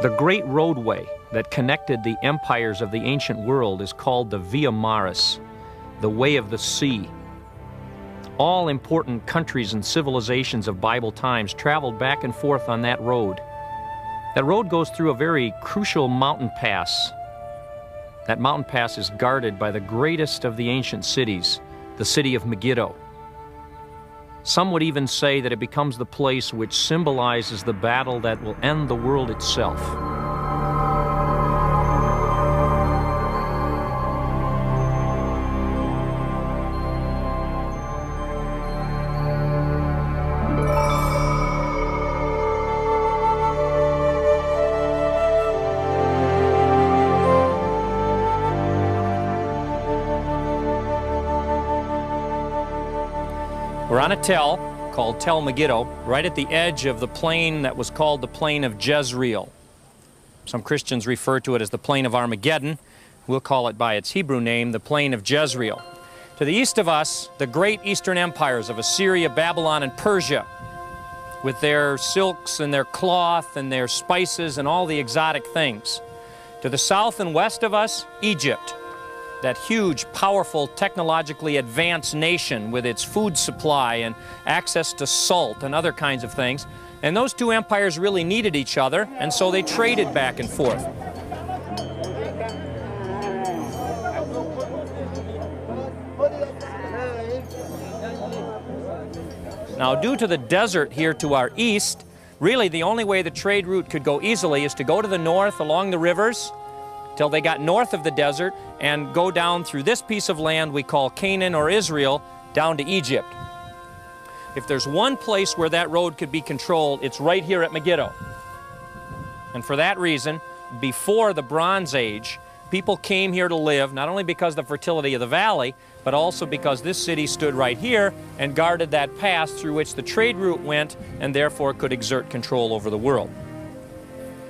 The great roadway that connected the empires of the ancient world is called the Via Maris, the Way of the Sea. All important countries and civilizations of Bible times traveled back and forth on that road. That road goes through a very crucial mountain pass. That mountain pass is guarded by the greatest of the ancient cities, the city of Megiddo. Some would even say that it becomes the place which symbolizes the battle that will end the world itself. We're on a tell called Tel Megiddo, right at the edge of the plain that was called the plain of Jezreel. Some Christians refer to it as the plain of Armageddon. We'll call it by its Hebrew name, the plain of Jezreel. To the east of us, the great eastern empires of Assyria, Babylon, and Persia, with their silks and their cloth and their spices and all the exotic things. To the south and west of us, Egypt, that huge, powerful, technologically advanced nation with its food supply and access to salt and other kinds of things. And those two empires really needed each other, and so they traded back and forth. Now, due to the desert here to our east, really the only way the trade route could go easily is to go to the north along the rivers till they got north of the desert and go down through this piece of land we call Canaan or Israel down to Egypt. If there's one place where that road could be controlled, it's right here at Megiddo. And for that reason, before the Bronze Age, people came here to live, not only because of the fertility of the valley, but also because this city stood right here and guarded that pass through which the trade route went and therefore could exert control over the world.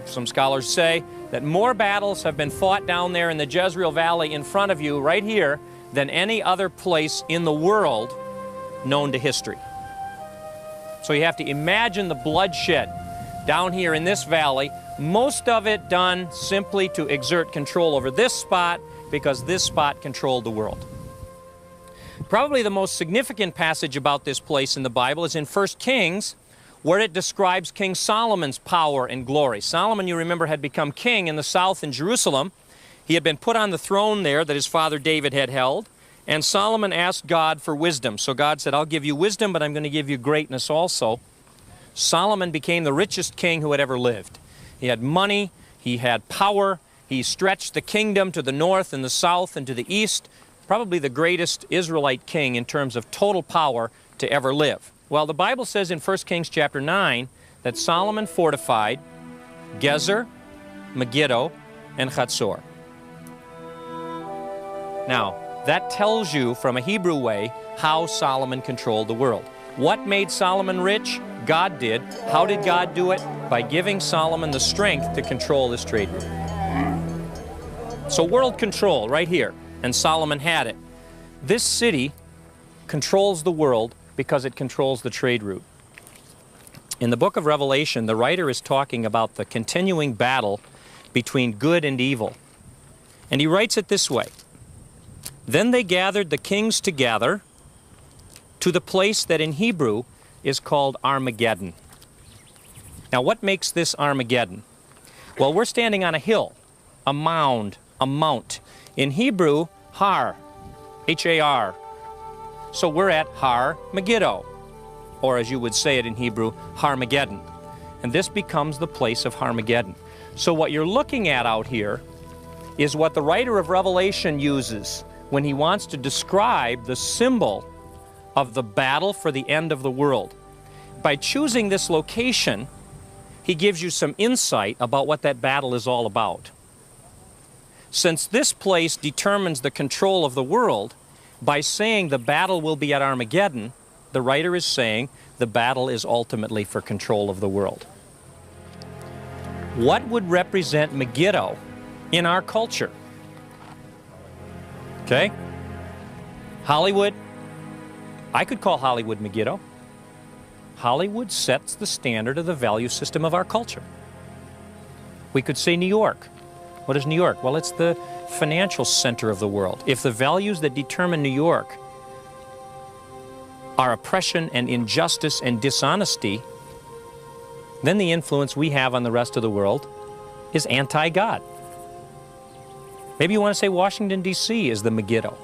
Some scholars say that more battles have been fought down there in the Jezreel Valley in front of you right here than any other place in the world known to history. So you have to imagine the bloodshed down here in this valley, most of it done simply to exert control over this spot because this spot controlled the world. Probably the most significant passage about this place in the Bible is in 1 Kings, where it describes King Solomon's power and glory. Solomon, you remember, had become king in the south in Jerusalem. He had been put on the throne there that his father David had held, and Solomon asked God for wisdom. So God said, I'll give you wisdom, but I'm going to give you greatness also. Solomon became the richest king who had ever lived. He had money, he had power, he stretched the kingdom to the north and the south and to the east, probably the greatest Israelite king in terms of total power to ever live. Well, the Bible says in 1 Kings chapter 9 that Solomon fortified Gezer, Megiddo, and Hatzor. Now, that tells you from a Hebrew way how Solomon controlled the world. What made Solomon rich? God did. How did God do it? By giving Solomon the strength to control this trade route. So world control right here, and Solomon had it. This city controls the world because it controls the trade route. In the book of Revelation, the writer is talking about the continuing battle between good and evil. And he writes it this way: Then they gathered the kings together to the place that in Hebrew is called Armageddon. Now, what makes this Armageddon? Well, we're standing on a hill, a mound, a mount. In Hebrew, Har, H-A-R. So we're at Har Megiddo, or as you would say it in Hebrew, Armageddon. And this becomes the place of Armageddon. So what you're looking at out here is what the writer of Revelation uses when he wants to describe the symbol of the battle for the end of the world. By choosing this location, he gives you some insight about what that battle is all about. Since this place determines the control of the world, by saying the battle will be at Armageddon, the writer is saying the battle is ultimately for control of the world. What would represent Megiddo in our culture? Okay? Hollywood. I could call Hollywood Megiddo. Hollywood sets the standard of the value system of our culture. We could say New York. What is New York? Well, it's the financial center of the world. If the values that determine New York are oppression and injustice and dishonesty, then the influence we have on the rest of the world is anti-God. Maybe you want to say Washington, D.C. is the Megiddo.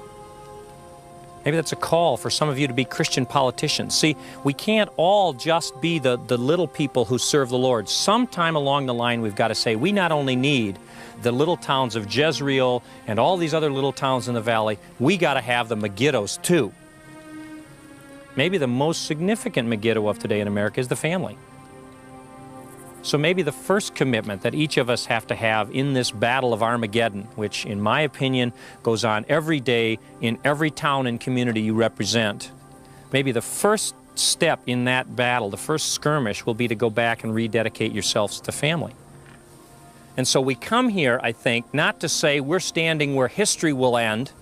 Maybe that's a call for some of you to be Christian politicians. See, we can't all just be the little people who serve the Lord. Sometime along the line, we've got to say, we not only need the little towns of Jezreel and all these other little towns in the valley, we got to have the Megiddos too. Maybe the most significant Megiddo of today in America is the family. So maybe the first commitment that each of us have to have in this battle of Armageddon, which in my opinion goes on every day in every town and community you represent, maybe the first step in that battle, the first skirmish, will be to go back and rededicate yourselves to family. And so we come here, I think, not to say we're standing where history will end.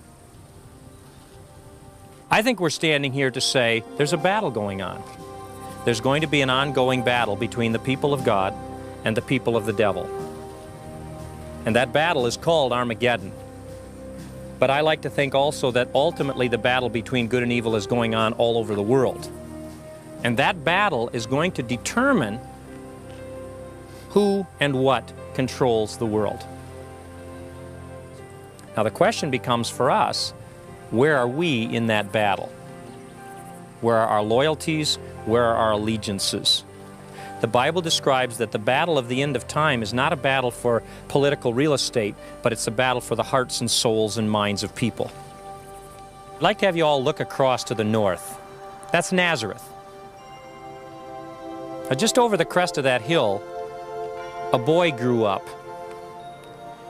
I think we're standing here to say there's a battle going on. There's going to be an ongoing battle between the people of God and the people of the devil. And that battle is called Armageddon. But I like to think also that ultimately the battle between good and evil is going on all over the world. And that battle is going to determine who and what controls the world. Now the question becomes for us, where are we in that battle? Where are our loyalties? Where are our allegiances? The Bible describes that the battle of the end of time is not a battle for political real estate, but it's a battle for the hearts and souls and minds of people. I'd like to have you all look across to the north. That's Nazareth. Now, just over the crest of that hill, a boy grew up.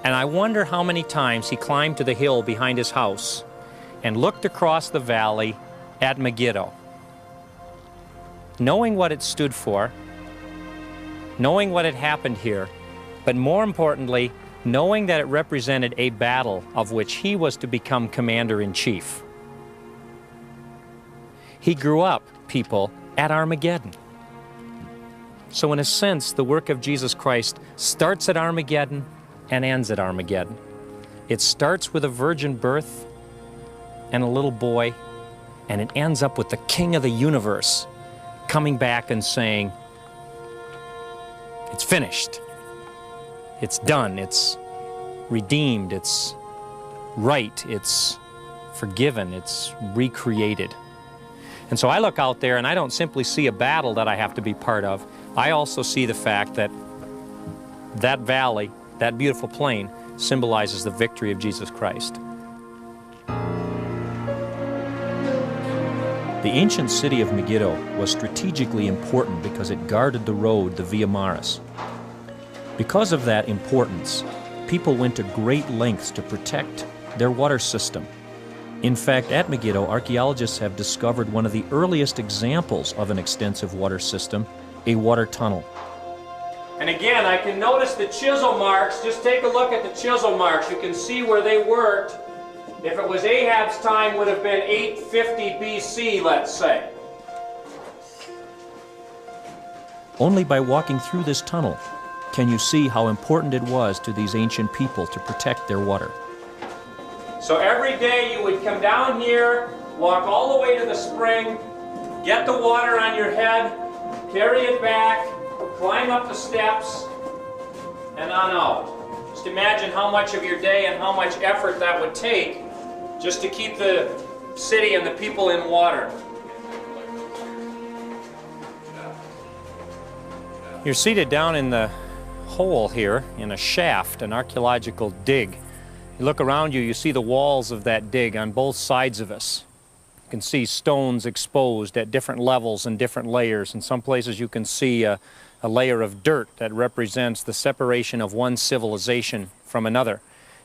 And I wonder how many times he climbed to the hill behind his house and looked across the valley at Megiddo, knowing what it stood for, knowing what had happened here, but more importantly, knowing that it represented a battle of which he was to become commander-in-chief. He grew up, people, at Armageddon. So in a sense, the work of Jesus Christ starts at Armageddon and ends at Armageddon. It starts with a virgin birth and a little boy, and it ends up with the King of the universe coming back and saying, it's finished, it's done, it's redeemed, it's right, it's forgiven, it's recreated. And so I look out there and I don't simply see a battle that I have to be part of. I also see the fact that that valley, that beautiful plain, symbolizes the victory of Jesus Christ. The ancient city of Megiddo was strategically important because it guarded the road, the Via Maris. Because of that importance, people went to great lengths to protect their water system. In fact, at Megiddo, archaeologists have discovered one of the earliest examples of an extensive water system, a water tunnel. And again, I can notice the chisel marks. Just take a look at the chisel marks. You can see where they worked. If it was Ahab's time, would have been 850 BC, let's say. Only by walking through this tunnel can you see how important it was to these ancient people to protect their water. So every day you would come down here, walk all the way to the spring, get the water on your head, carry it back, climb up the steps, and on out. Just imagine how much of your day and how much effort that would take just to keep the city and the people in water. You're seated down in the hole here in a shaft, an archaeological dig. You look around you, you see the walls of that dig on both sides of us. You can see stones exposed at different levels and different layers. In some places you can see a layer of dirt that represents the separation of one civilization from another.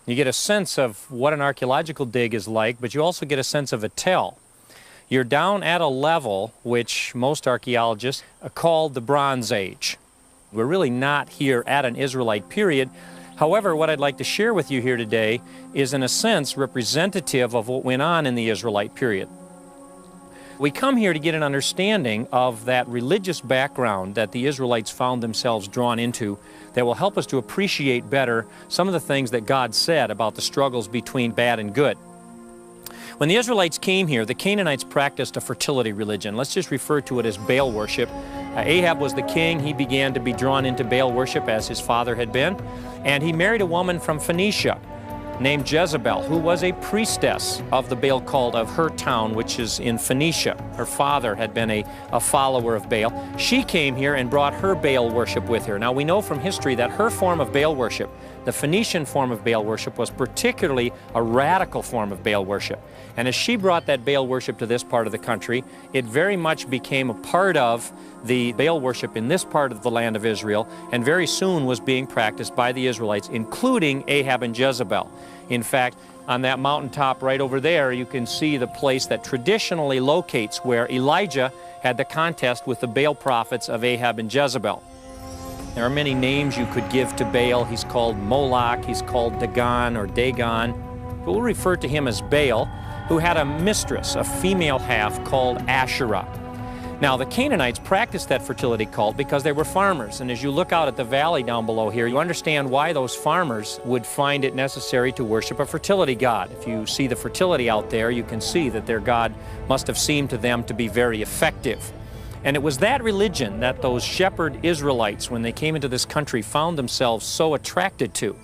You get a sense of what an archaeological dig is like, but you also get a sense of a tell. You're down at a level which most archaeologists call the Bronze Age. We're really not here at an Israelite period. However, what I'd like to share with you here today is, in a sense, representative of what went on in the Israelite period. We come here to get an understanding of that religious background that the Israelites found themselves drawn into that will help us to appreciate better some of the things that God said about the struggles between bad and good. When the Israelites came here, the Canaanites practiced a fertility religion. Let's just refer to it as Baal worship. Ahab was the king. He began to be drawn into Baal worship as his father had been. And he married a woman from Phoenicia named Jezebel, who was a priestess of the Baal cult of her town, which is in Phoenicia. Her father had been a follower of Baal. She came here and brought her Baal worship with her. Now, we know from history that her form of Baal worship, the Phoenician form of Baal worship, was particularly a radical form of Baal worship. And as she brought that Baal worship to this part of the country, it very much became a part of the Baal worship in this part of the land of Israel, and very soon was being practiced by the Israelites, including Ahab and Jezebel. In fact, on that mountaintop right over there, you can see the place that traditionally locates where Elijah had the contest with the Baal prophets of Ahab and Jezebel. There are many names you could give to Baal. He's called Moloch, he's called Dagon or Dagon, but we'll refer to him as Baal, who had a mistress, a female half called Asherah. Now, the Canaanites practiced that fertility cult because they were farmers, and as you look out at the valley down below here, you understand why those farmers would find it necessary to worship a fertility god. If you see the fertility out there, you can see that their god must have seemed to them to be very effective. And it was that religion that those shepherd Israelites, when they came into this country, found themselves so attracted to.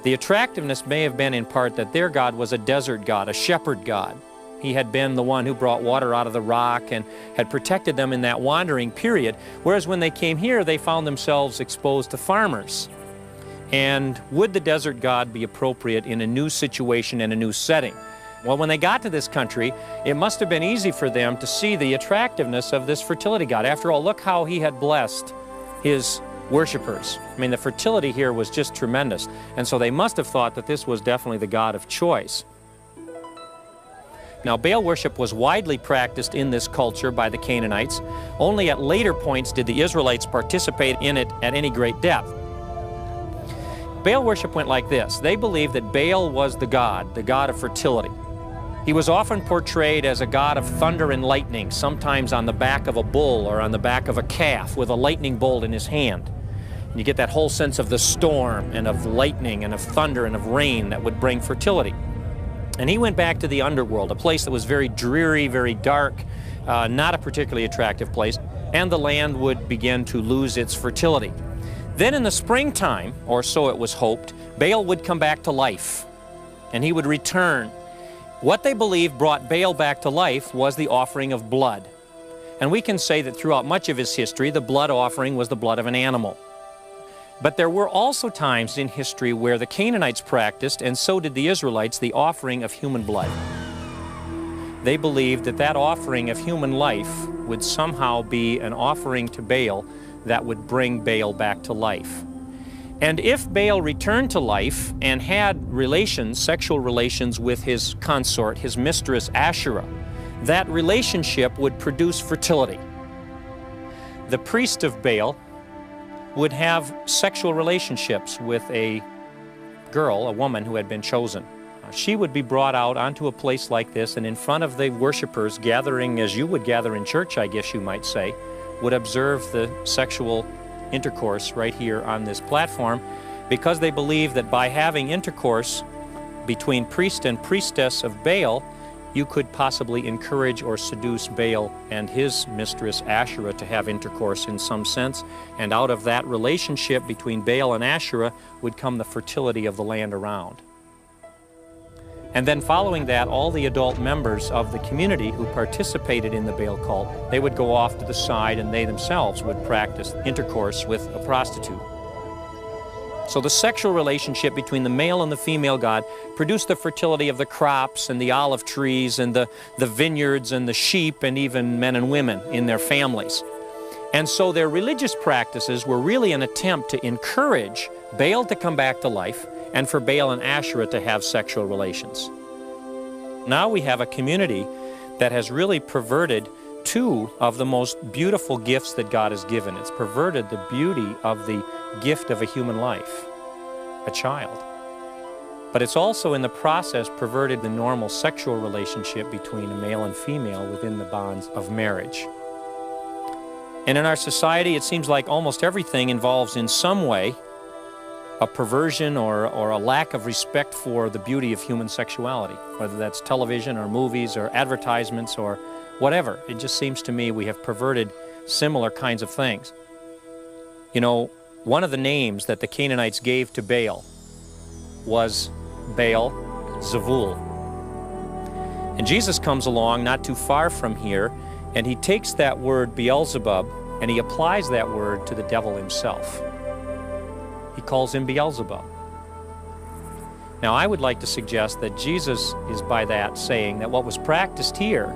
The attractiveness may have been in part that their god was a desert god, a shepherd god. He had been the one who brought water out of the rock and had protected them in that wandering period, whereas when they came here, they found themselves exposed to farmers. And would the desert god be appropriate in a new situation and a new setting? Well, when they got to this country, it must have been easy for them to see the attractiveness of this fertility god. After all, look how he had blessed his worshipers. I mean, the fertility here was just tremendous. And so they must have thought that this was definitely the god of choice. Now, Baal worship was widely practiced in this culture by the Canaanites. Only at later points did the Israelites participate in it at any great depth. Baal worship went like this. They believed that Baal was the god of fertility. He was often portrayed as a god of thunder and lightning, sometimes on the back of a bull or on the back of a calf with a lightning bolt in his hand. And you get that whole sense of the storm and of lightning and of thunder and of rain that would bring fertility. And he went back to the underworld, a place that was very dreary, very dark, not a particularly attractive place, and the land would begin to lose its fertility. Then in the springtime, or so it was hoped, Baal would come back to life, and he would return. What they believed brought Baal back to life was the offering of blood. And we can say that throughout much of his history, the blood offering was the blood of an animal. But there were also times in history where the Canaanites practiced, and so did the Israelites, the offering of human blood. They believed that that offering of human life would somehow be an offering to Baal that would bring Baal back to life. And if Baal returned to life and had relations, sexual relations with his consort, his mistress Asherah, that relationship would produce fertility. The priest of Baal would have sexual relationships with a girl, a woman who had been chosen. She would be brought out onto a place like this, and in front of the worshipers gathering as you would gather in church, I guess you might say, would observe the sexual intercourse right here on this platform, because they believed that by having intercourse between priest and priestess of Baal, you could possibly encourage or seduce Baal and his mistress Asherah to have intercourse in some sense, and out of that relationship between Baal and Asherah would come the fertility of the land around. And then following that, all the adult members of the community who participated in the Baal cult, they would go off to the side and they themselves would practice intercourse with a prostitute. So the sexual relationship between the male and the female god produced the fertility of the crops and the olive trees and the vineyards and the sheep and even men and women in their families. And so their religious practices were really an attempt to encourage Baal to come back to life and for Baal and Asherah to have sexual relations. Now we have a community that has really perverted two of the most beautiful gifts that God has given. It's perverted the beauty of the gift of a human life, a child. But it's also in the process perverted the normal sexual relationship between a male and female within the bonds of marriage. And in our society, it seems like almost everything involves in some way a perversion or a lack of respect for the beauty of human sexuality, whether that's television or movies or advertisements or whatever. It just seems to me we have perverted similar kinds of things. You know, one of the names that the Canaanites gave to Baal was Baal Zevul. And Jesus comes along not too far from here, and he takes that word Beelzebub and he applies that word to the devil himself. He calls him Beelzebub. Now, I would like to suggest that Jesus is by that saying that what was practiced here,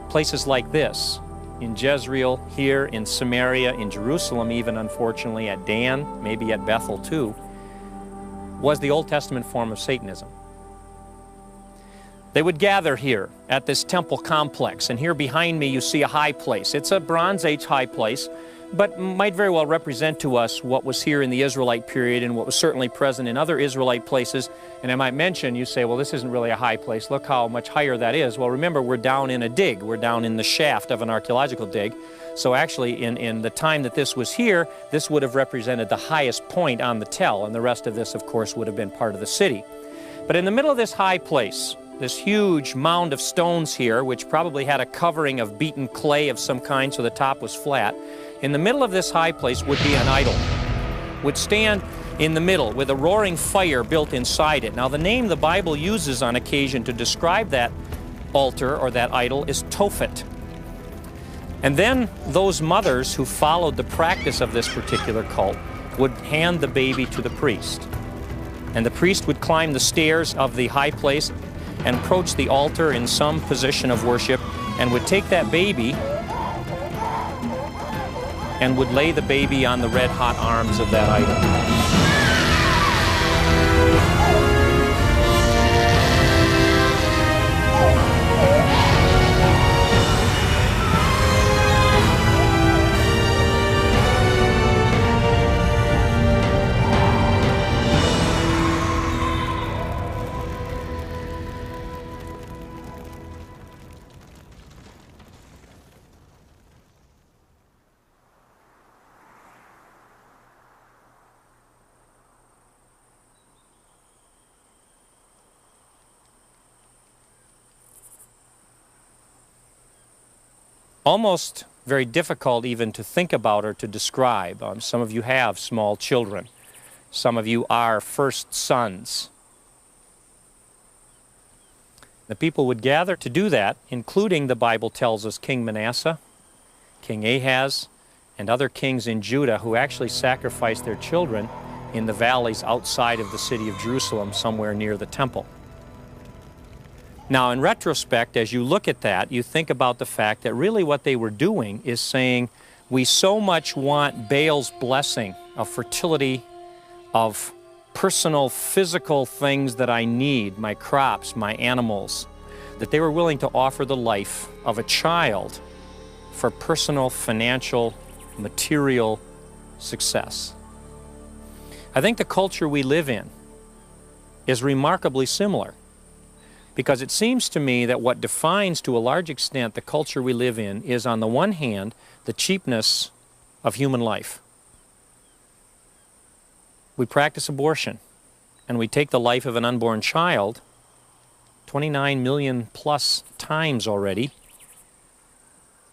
places like this, in Jezreel, here in Samaria, in Jerusalem even, unfortunately, at Dan, maybe at Bethel too, was the Old Testament form of Satanism. They would gather here at this temple complex, and here behind me you see a high place. It's a Bronze Age high place, but might very well represent to us what was here in the Israelite period and what was certainly present in other Israelite places. And I might mention, you say, well, this isn't really a high place. Look how much higher that is. Well, remember, we're down in a dig. We're down in the shaft of an archaeological dig. So actually, in the time that this was here, this would have represented the highest point on the tell, and the rest of this, of course, would have been part of the city. But in the middle of this high place, this huge mound of stones here, which probably had a covering of beaten clay of some kind so the top was flat, in the middle of this high place would be an idol, would stand in the middle with a roaring fire built inside it. Now, the name the Bible uses on occasion to describe that altar or that idol is Tophet. And then those mothers who followed the practice of this particular cult would hand the baby to the priest. And the priest would climb the stairs of the high place and approach the altar in some position of worship and would take that baby and would lay the baby on the red-hot arms of that idol. Almost very difficult even to think about or to describe. Some of you have small children. Some of you are first sons. The people would gather to do that, including, the Bible tells us, King Manasseh, King Ahaz, and other kings in Judah who actually sacrificed their children in the valleys outside of the city of Jerusalem, somewhere near the temple. Now, in retrospect, as you look at that, you think about the fact that really what they were doing is saying, we so much want Baal's blessing of fertility, of personal, physical things that I need, my crops, my animals, that they were willing to offer the life of a child for personal, financial, material success. I think the culture we live in is remarkably similar. Because it seems to me that what defines to a large extent the culture we live in is, on the one hand, the cheapness of human life. We practice abortion, and we take the life of an unborn child 29 million plus times already,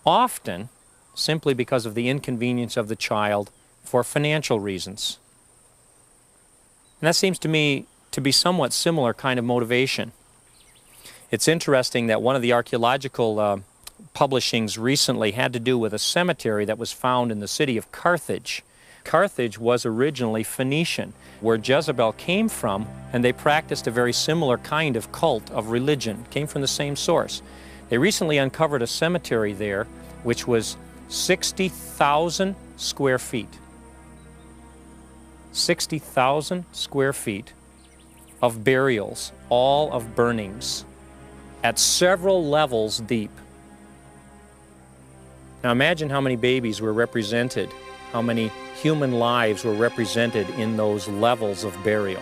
often simply because of the inconvenience of the child for financial reasons. And that seems to me to be somewhat similar kind of motivation. It's interesting that one of the archaeological publishings recently had to do with a cemetery that was found in the city of Carthage. Carthage was originally Phoenician, where Jezebel came from, and they practiced a very similar kind of cult of religion. It came from the same source. They recently uncovered a cemetery there which was 60,000 square feet. 60,000 square feet of burials, all of burnings, at several levels deep. Now imagine how many babies were represented, how many human lives were represented in those levels of burial.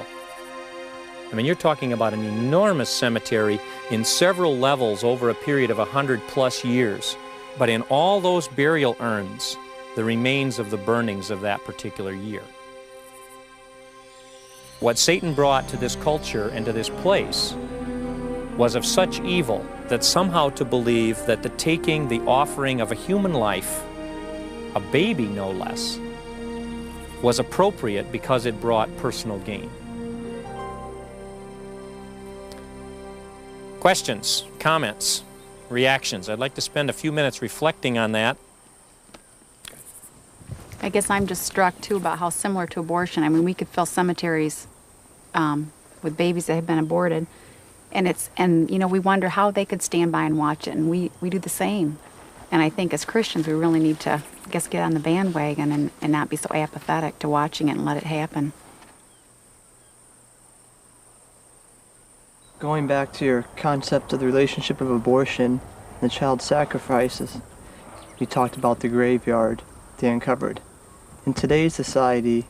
I mean, you're talking about an enormous cemetery in several levels over a period of 100+ years. But in all those burial urns, the remains of the burnings of that particular year. What Satan brought to this culture and to this place was of such evil that somehow to believe that the taking, the offering of a human life, a baby no less, was appropriate because it brought personal gain. Questions, comments, reactions? I'd like to spend a few minutes reflecting on that. I guess I'm just struck too about how similar to abortion. I mean, we could fill cemeteries with babies that have been aborted, and you know, we wonder how they could stand by and watch it, and we do the same. And I think as Christians, we really need to, I guess, get on the bandwagon and not be so apathetic to watching it and let it happen. Going back to your concept of the relationship of abortion and the child sacrifices, you talked about the graveyard, the uncovered. In today's society,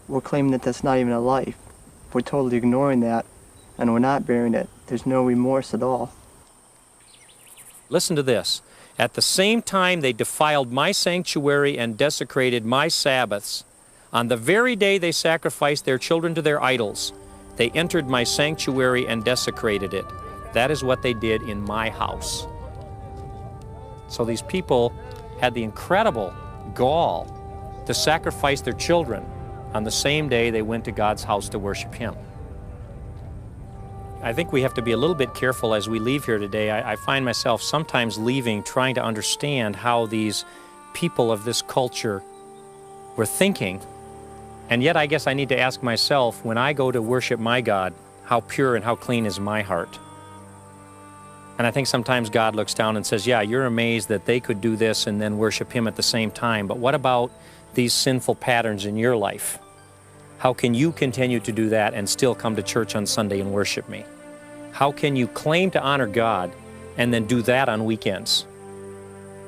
we're claiming that that's not even a life. We're totally ignoring that, and we're not burying it. There's no remorse at all. Listen to this. At the same time they defiled my sanctuary and desecrated my Sabbaths, on the very day they sacrificed their children to their idols, they entered my sanctuary and desecrated it. That is what they did in my house. So these people had the incredible gall to sacrifice their children on the same day they went to God's house to worship Him. I think we have to be a little bit careful as we leave here today. I find myself sometimes leaving trying to understand how these people of this culture were thinking. And yet I guess I need to ask myself, when I go to worship my God, how pure and how clean is my heart? And I think sometimes God looks down and says, yeah, you're amazed that they could do this and then worship Him at the same time. But what about these sinful patterns in your life? How can you continue to do that and still come to church on Sunday and worship me? How can you claim to honor God and then do that on weekends?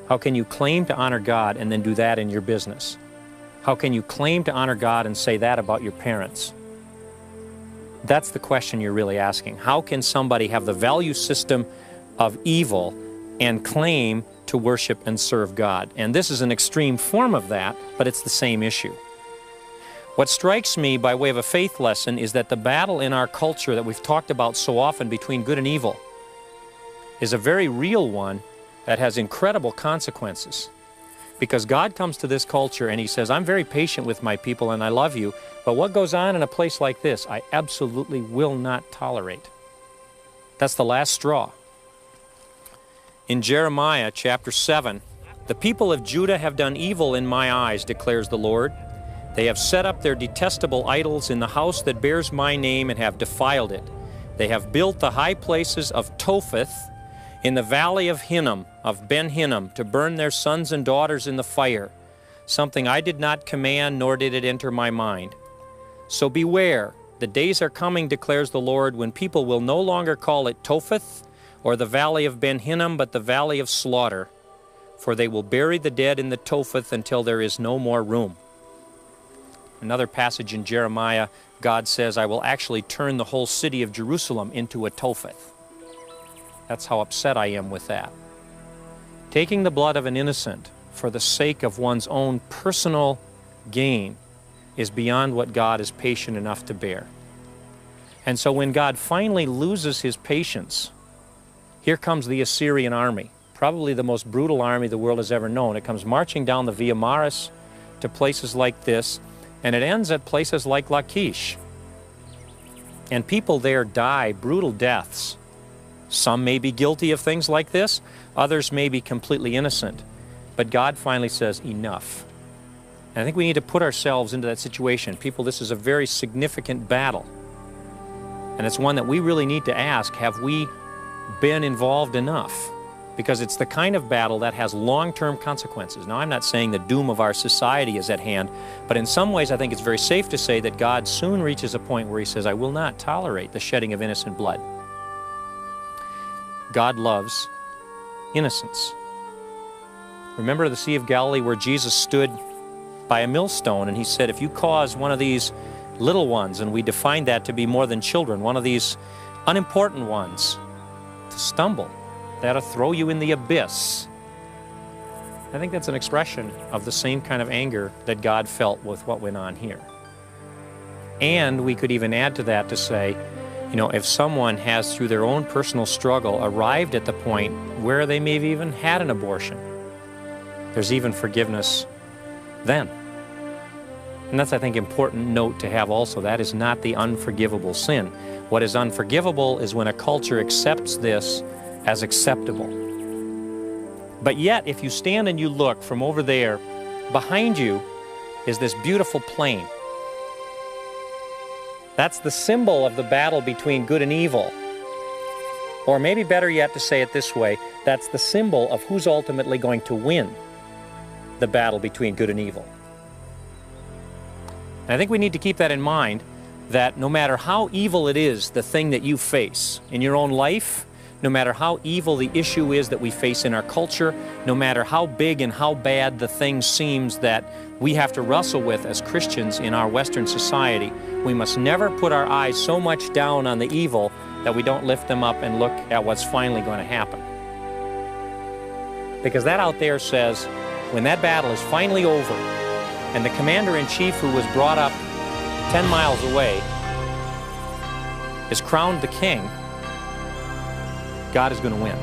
How can you claim to honor God and then do that in your business? How can you claim to honor God and say that about your parents? That's the question you're really asking. How can somebody have the value system of evil and claim to worship and serve God? And this is an extreme form of that, but it's the same issue. What strikes me by way of a faith lesson is that the battle in our culture that we've talked about so often between good and evil is a very real one that has incredible consequences. Because God comes to this culture and He says, I'm very patient with my people and I love you, but what goes on in a place like this, I absolutely will not tolerate. That's the last straw. In Jeremiah chapter 7, the people of Judah have done evil in my eyes, declares the Lord. They have set up their detestable idols in the house that bears my name and have defiled it. They have built the high places of Topheth in the valley of Hinnom, of Ben Hinnom, to burn their sons and daughters in the fire, something I did not command, nor did it enter my mind. So beware, the days are coming, declares the Lord, when people will no longer call it Topheth or the valley of Ben Hinnom, but the valley of slaughter, for they will bury the dead in the Topheth until there is no more room. Another passage in Jeremiah, God says, I will actually turn the whole city of Jerusalem into a Topheth. That's how upset I am with that. Taking the blood of an innocent for the sake of one's own personal gain is beyond what God is patient enough to bear. And so when God finally loses His patience, here comes the Assyrian army, probably the most brutal army the world has ever known. It comes marching down the Via Maris to places like this, and it ends at places like Lachish. And people there die brutal deaths. Some may be guilty of things like this, others may be completely innocent. But God finally says, enough. And I think we need to put ourselves into that situation. People, this is a very significant battle. And it's one that we really need to ask, have we been involved enough? Because it's the kind of battle that has long-term consequences. Now, I'm not saying the doom of our society is at hand, but in some ways I think it's very safe to say that God soon reaches a point where He says, I will not tolerate the shedding of innocent blood. God loves innocence. Remember the Sea of Galilee where Jesus stood by a millstone and He said, if you cause one of these little ones, and we define that to be more than children, one of these unimportant ones, to stumble, that'll throw you in the abyss. I think that's an expression of the same kind of anger that God felt with what went on here. And we could even add to that to say, you know, if someone has, through their own personal struggle, arrived at the point where they may have even had an abortion, there's even forgiveness then. And that's, I think, important note to have also. That is not the unforgivable sin. What is unforgivable is when a culture accepts this as acceptable. But yet, if you stand and you look from over there, behind you is this beautiful plain. That's the symbol of the battle between good and evil. Or maybe better yet to say it this way, that's the symbol of who's ultimately going to win the battle between good and evil. And I think we need to keep that in mind, that no matter how evil it is, the thing that you face in your own life, no matter how evil the issue is that we face in our culture, no matter how big and how bad the thing seems that we have to wrestle with as Christians in our Western society, we must never put our eyes so much down on the evil that we don't lift them up and look at what's finally going to happen. Because that out there says, when that battle is finally over, and the commander-in-chief who was brought up 10 miles away is crowned the king, God is going to win.